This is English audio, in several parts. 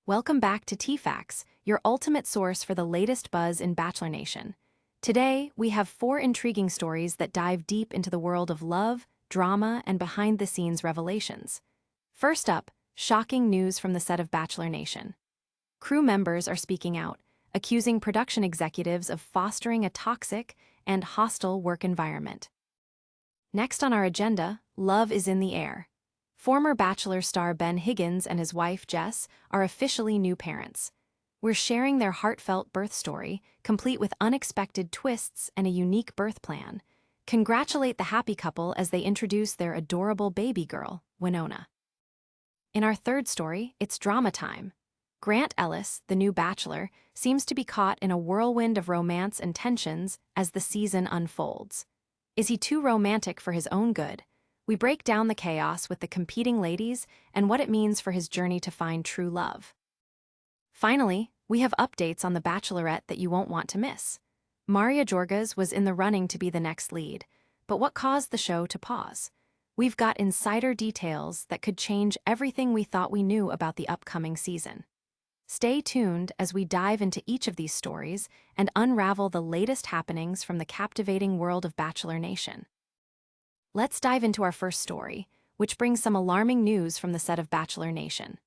Welcome back to TFacts, your ultimate source for the latest buzz in Bachelor Nation. Today, we have 4 intriguing stories that dive deep into the world of love, drama, and behind-the-scenes revelations. First up, shocking news from the set of Bachelor Nation. Crew members are speaking out, accusing production executives of fostering a toxic and hostile work environment. Next on our agenda, love is in the air. Former Bachelor star Ben Higgins and his wife, Jess, are officially new parents. We're sharing their heartfelt birth story, complete with unexpected twists and a unique birth plan. Congratulate the happy couple as they introduce their adorable baby girl, Winona. In our third story, it's drama time. Grant Ellis, the new Bachelor, seems to be caught in a whirlwind of romance and tensions as the season unfolds. Is he too romantic for his own good? We break down the chaos with the competing ladies and what it means for his journey to find true love. Finally, we have updates on The Bachelorette that you won't want to miss. Maria Georgas was in the running to be the next lead, but what caused the show to pause? We've got insider details that could change everything we thought we knew about the upcoming season. Stay tuned as we dive into each of these stories and unravel the latest happenings from the captivating world of Bachelor Nation. Let's dive into our first story, which brings some alarming news from the set of Bachelor Nation.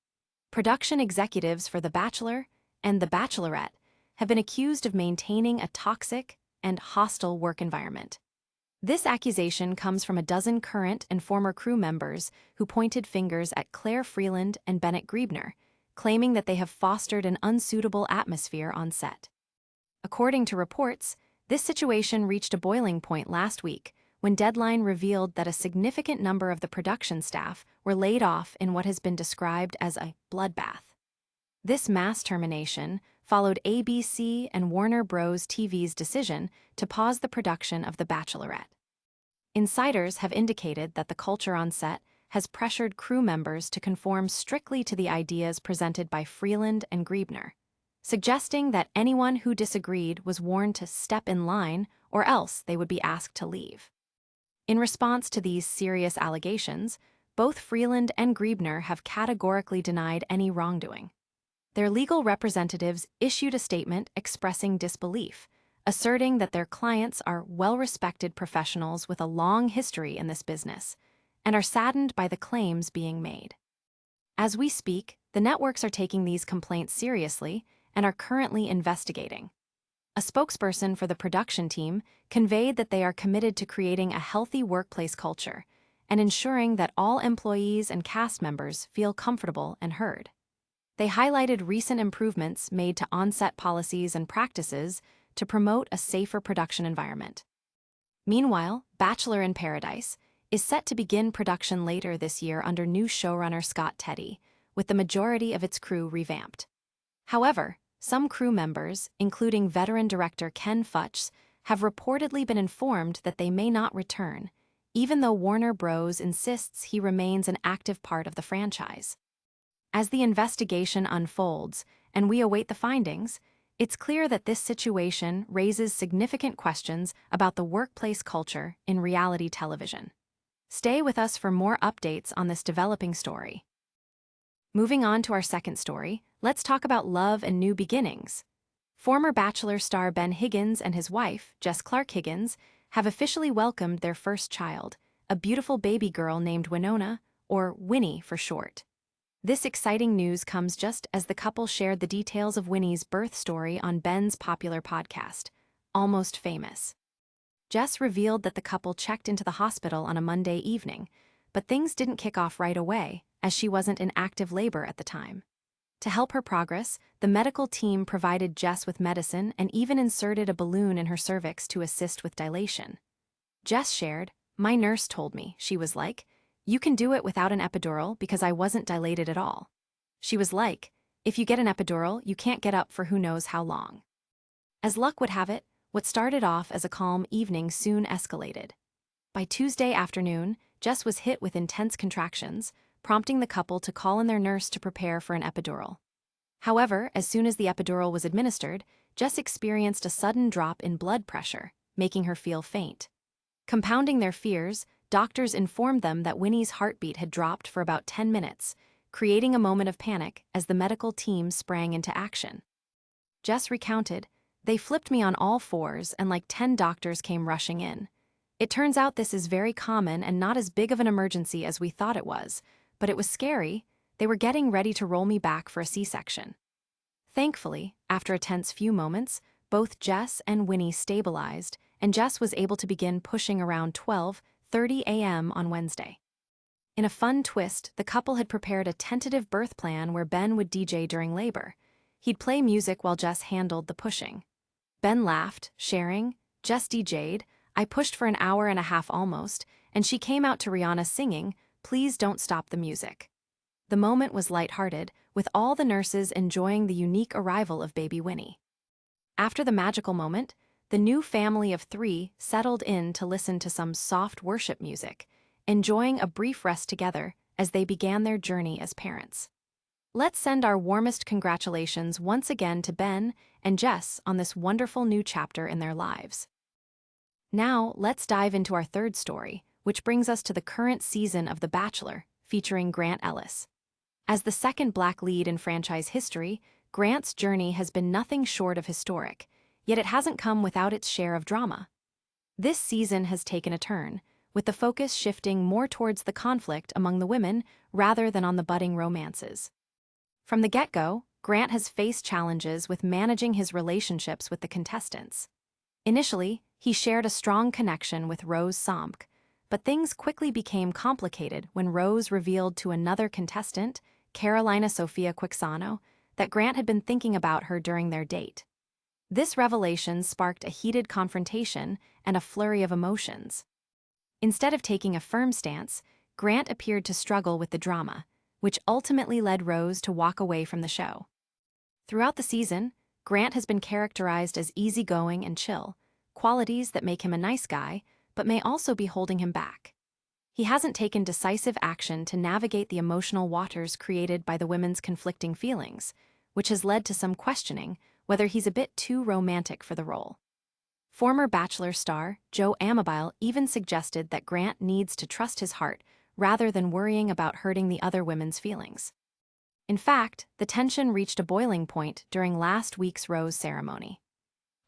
Production executives for The Bachelor and The Bachelorette have been accused of maintaining a toxic and hostile work environment. This accusation comes from a dozen current and former crew members who pointed fingers at Claire Freeland and Bennett Griebner, claiming that they have fostered an unsuitable atmosphere on set. According to reports, this situation reached a boiling point last week when Deadline revealed that a significant number of the production staff were laid off in what has been described as a bloodbath. This mass termination followed ABC and Warner Bros. TV's decision to pause the production of The Bachelorette. Insiders have indicated that the culture on set has pressured crew members to conform strictly to the ideas presented by Freeland and Griebner, suggesting that anyone who disagreed was warned to step in line or else they would be asked to leave. In response to these serious allegations, both Freeland and Griebner have categorically denied any wrongdoing. Their legal representatives issued a statement expressing disbelief, asserting that their clients are well-respected professionals with a long history in this business and are saddened by the claims being made. As we speak, the networks are taking these complaints seriously and are currently investigating. A spokesperson for the production team conveyed that they are committed to creating a healthy workplace culture and ensuring that all employees and cast members feel comfortable and heard. They highlighted recent improvements made to on-set policies and practices to promote a safer production environment. Meanwhile, Bachelor in Paradise is set to begin production later this year under new showrunner Scott Teddy, with the majority of its crew revamped. However, some crew members, including veteran director Ken Futch, have reportedly been informed that they may not return, even though Warner Bros. Insists he remains an active part of the franchise. As the investigation unfolds and we await the findings, it's clear that this situation raises significant questions about the workplace culture in reality television. Stay with us for more updates on this developing story. Moving on to our second story, let's talk about love and new beginnings. Former Bachelor star Ben Higgins and his wife, Jess Clarke Higgins, have officially welcomed their first child, a beautiful baby girl named Winona, or Winnie for short. This exciting news comes just as the couple shared the details of Winnie's birth story on Ben's popular podcast, Almost Famous. Jess revealed that the couple checked into the hospital on a Monday evening, but things didn't kick off right away, as she wasn't in active labor at the time. To help her progress, the medical team provided Jess with medicine and even inserted a balloon in her cervix to assist with dilation. Jess shared, "My nurse told me," she was like, "you can do it without an epidural because I wasn't dilated at all." She was like, "If you get an epidural, you can't get up for who knows how long." As luck would have it, what started off as a calm evening soon escalated. By Tuesday afternoon, Jess was hit with intense contractions, prompting the couple to call in their nurse to prepare for an epidural. However, as soon as the epidural was administered, Jess experienced a sudden drop in blood pressure, making her feel faint. Compounding their fears, doctors informed them that Winnie's heartbeat had dropped for about 10 minutes, creating a moment of panic as the medical team sprang into action. Jess recounted, "They flipped me on all fours and like 10 doctors came rushing in. It turns out this is very common and not as big of an emergency as we thought it was, but it was scary. They were getting ready to roll me back for a C-section." Thankfully, after a tense few moments, both Jess and Winnie stabilized, and Jess was able to begin pushing around 12:30 a.m. on Wednesday. In a fun twist, the couple had prepared a tentative birth plan where Ben would DJ during labor. He'd play music while Jess handled the pushing. Ben laughed, sharing, "Jess DJ'd, I pushed for an hour and a half almost, and she came out to Rihanna singing, 'Please don't stop the music.'" The moment was lighthearted, with all the nurses enjoying the unique arrival of baby Winnie. After the magical moment, the new family of 3 settled in to listen to some soft worship music, enjoying a brief rest together as they began their journey as parents. Let's send our warmest congratulations once again to Ben and Jess on this wonderful new chapter in their lives. Now, let's dive into our third story, which brings us to the current season of The Bachelor, featuring Grant Ellis. As the second Black lead in franchise history, Grant's journey has been nothing short of historic, yet it hasn't come without its share of drama. This season has taken a turn, with the focus shifting more towards the conflict among the women rather than on the budding romances. From the get-go, Grant has faced challenges with managing his relationships with the contestants. Initially, he shared a strong connection with Rose Somk, but things quickly became complicated when Rose revealed to another contestant, Carolina Sofia Quixano, that Grant had been thinking about her during their date. This revelation sparked a heated confrontation and a flurry of emotions. Instead of taking a firm stance, Grant appeared to struggle with the drama, which ultimately led Rose to walk away from the show. Throughout the season, Grant has been characterized as easygoing and chill, qualities that make him a nice guy, but may also be holding him back. He hasn't taken decisive action to navigate the emotional waters created by the women's conflicting feelings, which has led to some questioning whether he's a bit too romantic for the role. Former Bachelor star Joe Amabile even suggested that Grant needs to trust his heart rather than worrying about hurting the other women's feelings. In fact, the tension reached a boiling point during last week's rose ceremony.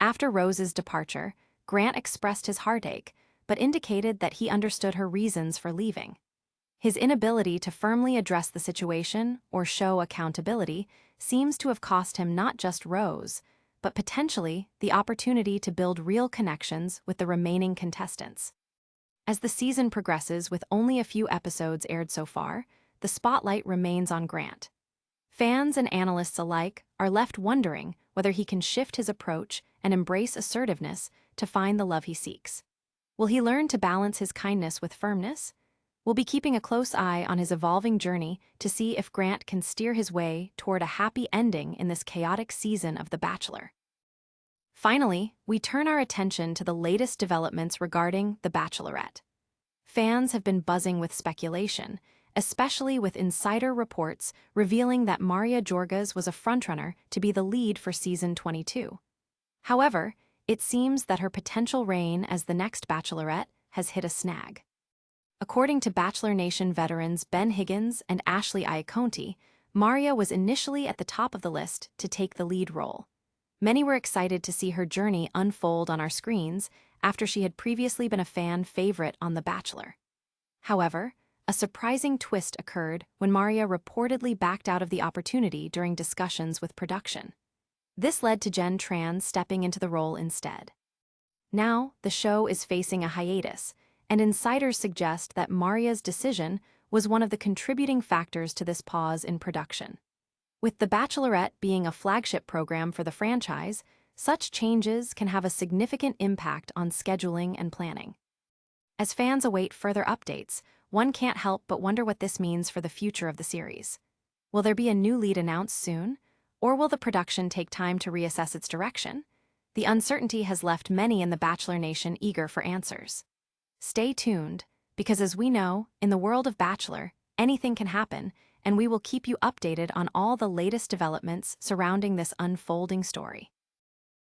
After Rose's departure, Grant expressed his heartache, but indicated that he understood her reasons for leaving. His inability to firmly address the situation or show accountability seems to have cost him not just Rose, but potentially the opportunity to build real connections with the remaining contestants. As the season progresses with only a few episodes aired so far, the spotlight remains on Grant. Fans and analysts alike are left wondering whether he can shift his approach and embrace assertiveness to find the love he seeks. Will he learn to balance his kindness with firmness? We'll be keeping a close eye on his evolving journey to see if Grant can steer his way toward a happy ending in this chaotic season of The Bachelor. Finally, we turn our attention to the latest developments regarding The Bachelorette. Fans have been buzzing with speculation, especially with insider reports revealing that Maria Georgas was a frontrunner to be the lead for season 22. However, it seems that her potential reign as the next Bachelorette has hit a snag. According to Bachelor Nation veterans Ben Higgins and Ashley Iaconte, Maria was initially at the top of the list to take the lead role. Many were excited to see her journey unfold on our screens after she had previously been a fan favorite on The Bachelor. However, a surprising twist occurred when Maria reportedly backed out of the opportunity during discussions with production. This led to Jen Tran stepping into the role instead. Now, the show is facing a hiatus, and insiders suggest that Maria's decision was one of the contributing factors to this pause in production. With The Bachelorette being a flagship program for the franchise, such changes can have a significant impact on scheduling and planning. As fans await further updates, one can't help but wonder what this means for the future of the series. Will there be a new lead announced soon? Or will the production take time to reassess its direction? The uncertainty has left many in the Bachelor Nation eager for answers. Stay tuned, because as we know, in the world of Bachelor, anything can happen, and we will keep you updated on all the latest developments surrounding this unfolding story.